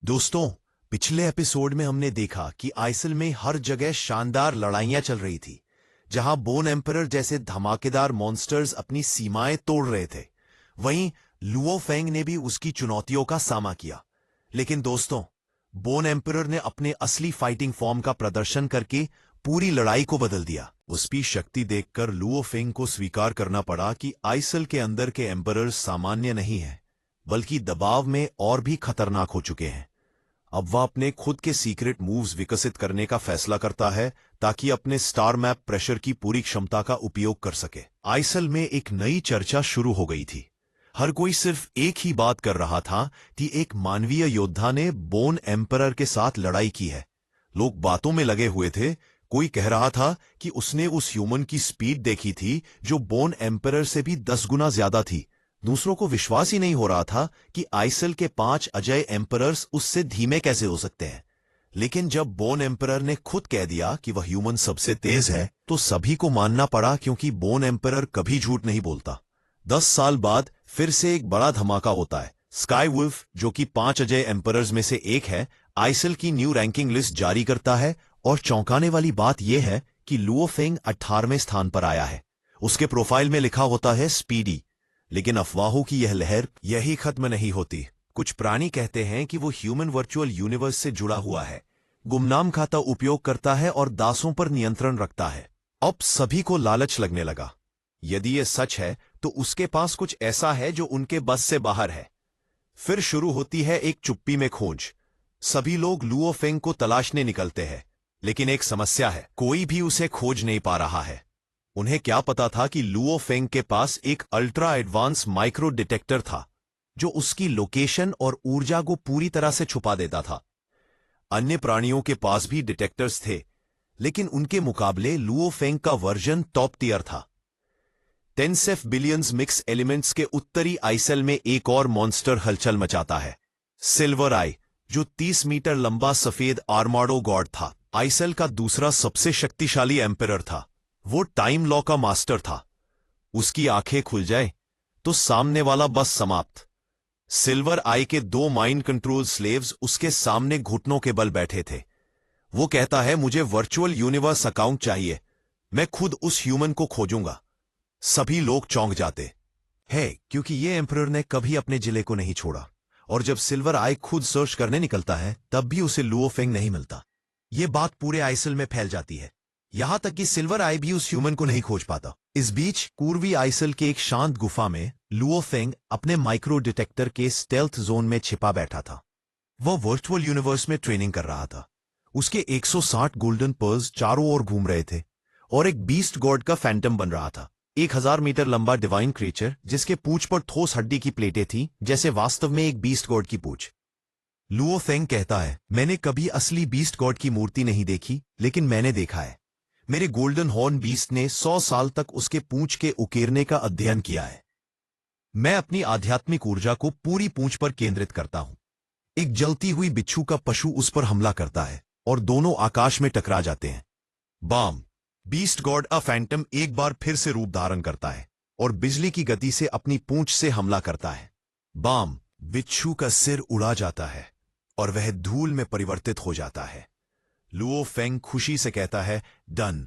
दोस्तों, पिछले एपिसोड में हमने देखा कि आइसल में हर जगह शानदार लड़ाइयां चल रही थी, जहां बोन एम्परर जैसे धमाकेदार मॉन्स्टर्स अपनी सीमाएं तोड़ रहे थे। वहीं लुओ फेंग ने भी उसकी चुनौतियों का सामना किया। लेकिन दोस्तों, बोन एम्परर ने अपने असली फाइटिंग फॉर्म का प्रदर्शन करके पूरी लड़ाई को बदल दिया। उसकी शक्ति देखकर लुओ फेंग को स्वीकार करना पड़ा कि आइसल के अंदर के एम्परर्स सामान्य नहीं हैं, बल्कि दबाव में और भी खतरनाक हो चुके हैं। अब वह अपने खुद के सीक्रेट मूव्स विकसित करने का फैसला करता है ताकि अपने स्टार मैप प्रेशर की पूरी क्षमता का उपयोग कर सके। आइसल में एक नई चर्चा शुरू हो गई थी। हर कोई सिर्फ एक ही बात कर रहा था कि एक मानवीय योद्धा ने बोन एम्परर के साथ लड़ाई की है। लोग बातों में लगे हुए थे। कोई कह रहा था कि उसने उस ह्यूमन की स्पीड देखी थी जो बोन एम्परर से भी 10 गुना ज्यादा थी। दूसरों को विश्वास ही नहीं हो रहा था कि आइसल के 5 अजय एम्परर्स उससे धीमे कैसे हो सकते हैं। लेकिन जब बोन एम्परर ने खुद कह दिया कि वह ह्यूमन सबसे तेज है, तो सभी को मानना पड़ा, क्योंकि बोन एम्परर कभी झूठ नहीं बोलता। 10 साल बाद फिर से एक बड़ा धमाका होता है। स्काई वुल्फ, जो कि 5 अजय एम्परर्स में से एक है, आइसल की न्यू रैंकिंग लिस्ट जारी करता है। और चौंकाने वाली बात यह है कि लुओ फेंग 18वें स्थान पर आया है। उसके प्रोफाइल में लिखा होता है स्पीडी। लेकिन अफवाहों की यह लहर यही खत्म नहीं होती। कुछ प्राणी कहते हैं कि वो ह्यूमन वर्चुअल यूनिवर्स से जुड़ा हुआ है, गुमनाम खाता उपयोग करता है और दासों पर नियंत्रण रखता है। अब सभी को लालच लगने लगा। यदि ये सच है तो उसके पास कुछ ऐसा है जो उनके बस से बाहर है। फिर शुरू होती है एक चुप्पी में खोज। सभी लोग लुओ फेंग को तलाशने निकलते हैं, लेकिन एक समस्या है, कोई भी उसे खोज नहीं पा रहा है। उन्हें क्या पता था कि लुओ फेंग के पास एक अल्ट्रा एडवांस माइक्रो डिटेक्टर था, जो उसकी लोकेशन और ऊर्जा को पूरी तरह से छुपा देता था। अन्य प्राणियों के पास भी डिटेक्टर्स थे, लेकिन उनके मुकाबले लुओ फेंग का वर्जन टॉप टियर था। टेंसेफ बिलियंस मिक्स एलिमेंट्स के उत्तरी आइसल में एक और मॉन्स्टर हलचल मचाता है, सिल्वर आई, जो 30 मीटर लंबा सफेद आर्माडो गॉड था। आइसल का दूसरा सबसे शक्तिशाली एम्परर था। वो टाइम लॉ का मास्टर था। उसकी आंखें खुल जाए तो सामने वाला बस समाप्त। सिल्वर आई के 2 माइंड कंट्रोल स्लेव्स उसके सामने घुटनों के बल बैठे थे। वो कहता है, मुझे वर्चुअल यूनिवर्स अकाउंट चाहिए, मैं खुद उस ह्यूमन को खोजूंगा। सभी लोग चौंक जाते हैं, क्योंकि ये एम्परर ने कभी अपने जिले को नहीं छोड़ा। और जब सिल्वर आई खुद सर्च करने निकलता है, तब भी उसे लुओ फेंग नहीं मिलता। ये बात पूरे आइसल में फैल जाती है, यहां तक कि सिल्वर आई भी उस ह्यूमन को नहीं खोज पाता। इस बीच पूर्वी आइसल के एक शांत गुफा में लुओ फेंग अपने माइक्रो डिटेक्टर के स्टेल्थ जोन में छिपा बैठा था। वह वर्चुअल यूनिवर्स में ट्रेनिंग कर रहा था। उसके 160 गोल्डन पर्ल्स चारों ओर घूम रहे थे और एक बीस्ट गॉड का फैंटम बन रहा था। 1000 मीटर लंबा डिवाइन क्रीचर, जिसके पूंछ पर ठोस हड्डी की प्लेटें थीं, जैसे वास्तव में एक बीस्ट गॉड की पूंछ। लुओ फेंग कहता है, मैंने कभी असली बीस्ट गॉड की मूर्ति नहीं देखी, लेकिन मैंने देखा है। मेरे गोल्डन हॉर्न बीस्ट ने 100 साल तक उसके पूंछ के उकेरने का अध्ययन किया है। मैं अपनी आध्यात्मिक ऊर्जा को पूरी पूंछ पर केंद्रित करता हूं। एक जलती हुई बिच्छू का पशु उस पर हमला करता है और दोनों आकाश में टकरा जाते हैं। Bam! Beast god a phantom एक बार फिर से रूप धारण करता है और बिजली की गति से अपनी पूंछ से हमला करता है। बाम! बिच्छू का सिर उड़ा जाता है और वह धूल में परिवर्तित हो जाता है। लुओ फेंग खुशी से कहता है, डन।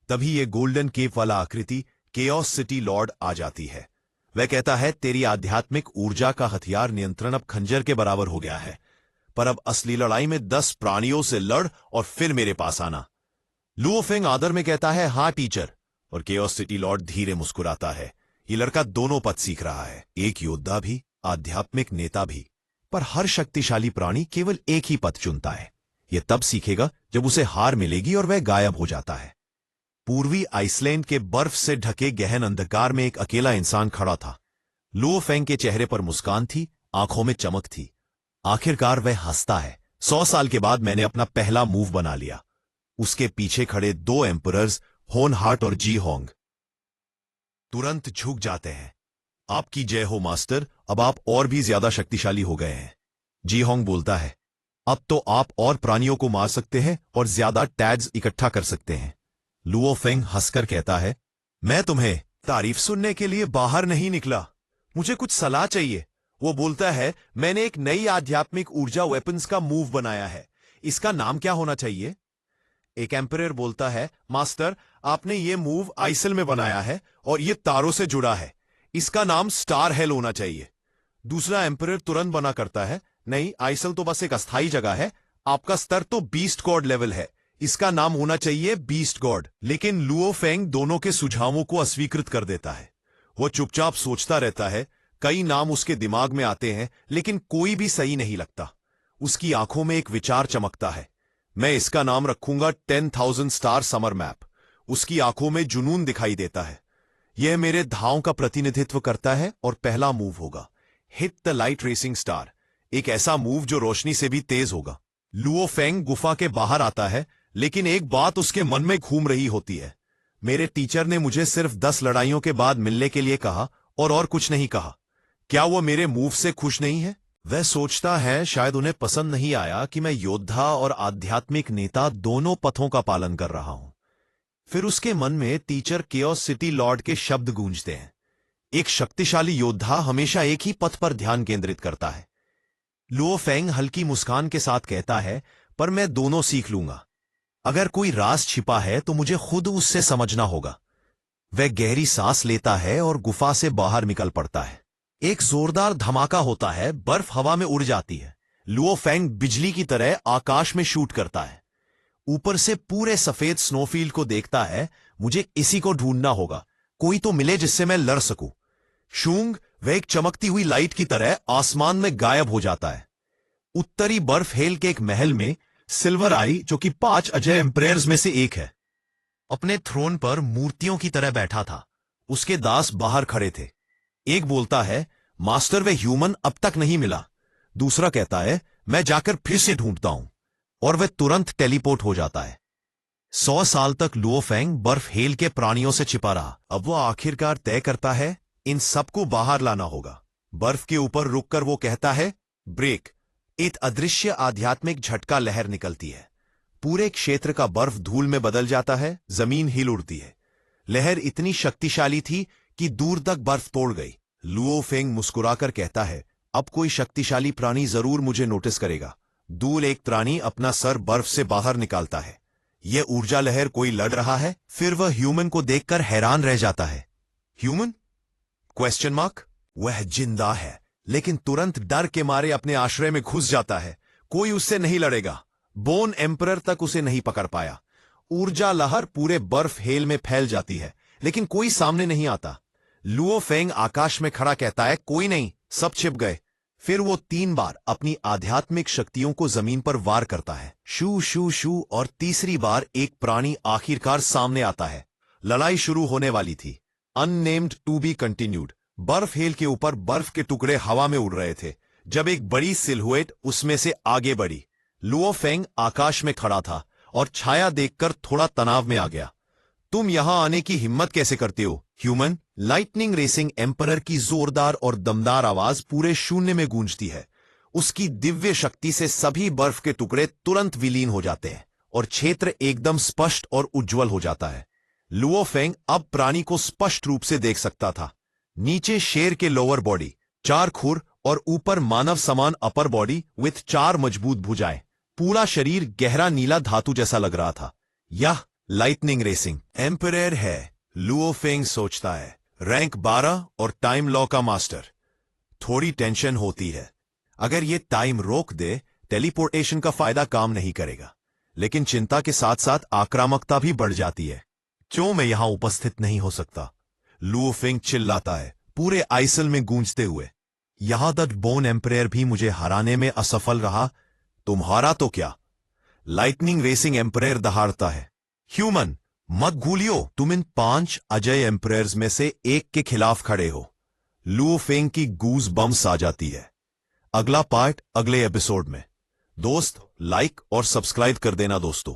तभी ये गोल्डन केप वाला आकृति केओस सिटी लॉर्ड आ जाती है। वह कहता है, तेरी आध्यात्मिक ऊर्जा का हथियार नियंत्रण अब खंजर के बराबर हो गया है, पर अब असली लड़ाई में 10 प्राणियों से लड़ और फिर मेरे पास आना। लुओ फेंग आदर में कहता है, हाँ टीचर। और केओस सिटी लॉर्ड धीरे मुस्कुराता है। ये लड़का दोनों पद सीख रहा है, एक योद्धा भी, आध्यात्मिक नेता भी। पर हर शक्तिशाली प्राणी केवल एक ही पद चुनता है। यह तब सीखेगा जब उसे हार मिलेगी और वह गायब हो जाता है। पूर्वी आइसलैंड के बर्फ से ढके गहन अंधकार में एक अकेला इंसान खड़ा था। लुओ फेंग के चेहरे पर मुस्कान थी, आंखों में चमक थी। आखिरकार वह हंसता है, 100 साल के बाद मैंने अपना पहला मूव बना लिया। उसके पीछे खड़े 2 एम्परर्स, होन हार्ट और जी होंग, तुरंत झुक जाते हैं। आपकी जय हो मास्टर, अब आप और भी ज्यादा शक्तिशाली हो गए हैं। जी होंग बोलता है, अब तो आप और प्राणियों को मार सकते हैं और ज्यादा टैग्स इकट्ठा कर सकते हैं। लुओ फेंग हंसकर कहता है, मैं तुम्हें तारीफ सुनने के लिए बाहर नहीं निकला, मुझे कुछ सलाह चाहिए वो बोलता है, मैंने एक नई आध्यात्मिक ऊर्जा वेपन्स का मूव बनाया है, इसका नाम क्या होना चाहिए? एक एम्परर बोलता है, मास्टर, आपने ये मूव आइसल में बनाया है और ये तारों से जुड़ा है, इसका नाम स्टार हेल होना चाहिए। दूसरा एम्परर तुरंत बना करता है, नहीं, आइसल तो बस एक अस्थाई जगह है, आपका स्तर तो बीस्ट गॉड लेवल है, इसका नाम होना चाहिए बीस्ट गॉड। लेकिन लुओ फेंग दोनों के सुझावों को अस्वीकृत कर देता है। वो चुपचाप सोचता रहता है। कई नाम उसके दिमाग में आते हैं, लेकिन कोई भी सही नहीं लगता। उसकी आंखों में एक विचार चमकता है, मैं इसका नाम रखूंगा 10,000 स्टार समर मैप। उसकी आंखों में जुनून दिखाई देता है। यह मेरे धावों का प्रतिनिधित्व करता है और पहला मूव होगा hit the light racing star, एक ऐसा मूव जो रोशनी से भी तेज होगा। लुओ फेंग गुफा के बाहर आता है, लेकिन एक बात उसके मन में घूम रही होती है। मेरे टीचर ने मुझे सिर्फ 10 लड़ाइयों के बाद मिलने के लिए कहा और कुछ नहीं कहा। क्या वो मेरे मूव से खुश नहीं है? वह सोचता है शायद उन्हें पसंद नहीं आया कि मैं योद्धा और आध्यात्मिक नेता दोनों पथों का पालन कर रहा हूं। फिर उसके मन में टीचर केओस सिटी लॉर्ड के शब्द गूंजते हैं। एक शक्तिशाली योद्धा हमेशा एक ही पथ पर ध्यान केंद्रित करता है। लुओ फेंग हल्की मुस्कान के साथ कहता है, पर मैं दोनों सीख लूंगा। अगर कोई राज छिपा है तो मुझे खुद उससे समझना होगा। वह गहरी सांस लेता है और गुफा से बाहर निकल पड़ता है। एक जोरदार धमाका होता है, बर्फ हवा में उड़ जाती है। लुओ फेंग बिजली की तरह आकाश में शूट करता है। ऊपर से पूरे सफेद स्नोफील्ड को देखता है। मुझे इसी को ढूंढना होगा, कोई तो मिले जिससे मैं लड़ सकूं। शूंग, वह एक चमकती हुई लाइट की तरह आसमान में गायब हो जाता है। उत्तरी बर्फ हेल के एक महल में सिल्वर आई, जो कि 5 अजय एम्परर्स में से एक है, अपने थ्रोन पर मूर्तियों की तरह बैठा था। उसके दास बाहर खड़े थे। एक बोलता है, मास्टर, वे ह्यूमन अब तक नहीं मिला। दूसरा कहता है, मैं जाकर फिर से ढूंढता हूं, और वह तुरंत टेलीपोर्ट हो जाता है। 100 साल तक लुओ फेंग बर्फ हेल के प्राणियों से छिपा रहा। अब वो आखिरकार तय करता है, इन सबको बाहर लाना होगा। बर्फ के ऊपर रुककर वो कहता है, ब्रेक। एक अदृश्य आध्यात्मिक झटका लहर निकलती है। पूरे क्षेत्र का बर्फ धूल में बदल जाता है, जमीन हिल उड़ती है। लहर इतनी शक्तिशाली थी कि दूर तक बर्फ तोड़ गई। लुओ फेंग मुस्कुराकर कहता है, अब कोई शक्तिशाली प्राणी जरूर मुझे नोटिस करेगा। दूर एक प्राणी अपना सर बर्फ से बाहर निकालता है। यह ऊर्जा लहर कोई लड़ रहा है। फिर वह ह्यूमन को देखकर हैरान रह जाता है। ह्यूमन? Question mark. वह जिंदा है, लेकिन तुरंत डर के मारे अपने आश्रय में घुस जाता है। कोई उससे नहीं लड़ेगा। बोन एम्परर तक उसे नहीं पकड़ पाया। ऊर्जा लहर पूरे बर्फ हेल में फैल जाती है, लेकिन कोई सामने नहीं आता। लुओ फेंग आकाश में खड़ा कहता है, कोई नहीं, सब छिप गए। फिर वो 3 बार अपनी आध्यात्मिक शक्तियों को जमीन पर वार करता है, शू शू शू, और तीसरी बार एक प्राणी आखिरकार सामने आता है। लड़ाई शुरू होने वाली थी। Unnamed to be continued. बर्फ हेल के ऊपर बर्फ के टुकड़े हवा में उड़ रहे थे, जब एक बड़ी सिलहुएट उसमें से आगे बढ़ी। लुओ फेंग आकाश में खड़ा था और छाया देखकर थोड़ा तनाव में आ गया। तुम यहां आने की हिम्मत कैसे करते हो, ह्यूमन? लाइटनिंग रेसिंग एम्परर की जोरदार और दमदार आवाज पूरे शून्य में गूंजती है। उसकी दिव्य शक्ति से सभी बर्फ के टुकड़े तुरंत विलीन हो जाते हैं और क्षेत्र एकदम स्पष्ट और उज्जवल हो जाता है। लुओ फेंग अब प्राणी को स्पष्ट रूप से देख सकता था। नीचे शेर के लोअर बॉडी, 4 खुर, और ऊपर मानव समान अपर बॉडी विथ 4 मजबूत भुजाएं। पूरा शरीर गहरा नीला धातु जैसा लग रहा था। यह लाइटनिंग रेसिंग एम्परर है, लुओ फेंग सोचता है। रैंक 12 और टाइम लॉ का मास्टर। थोड़ी टेंशन होती है। अगर ये टाइम रोक दे, टेलीपोर्टेशन का फायदा काम नहीं करेगा। लेकिन चिंता के साथ साथ आक्रामकता भी बढ़ जाती है। क्यों मैं यहां उपस्थित नहीं हो सकता? लुओ फेंग चिल्लाता है, पूरे आइसल में गूंजते हुए। यहां तक बोन एम्परर भी मुझे हराने में असफल रहा, तुम्हारा तो क्या? लाइटनिंग रेसिंग एम्परर दहाड़ता है, ह्यूमन, मत भूलियो, तुम इन 5 अजय एम्परर्स में से एक के खिलाफ खड़े हो। लुओ फेंग की गूज बम्स आ जाती है। अगला पार्ट अगले एपिसोड में। दोस्त, लाइक और सब्सक्राइब कर देना दोस्तों।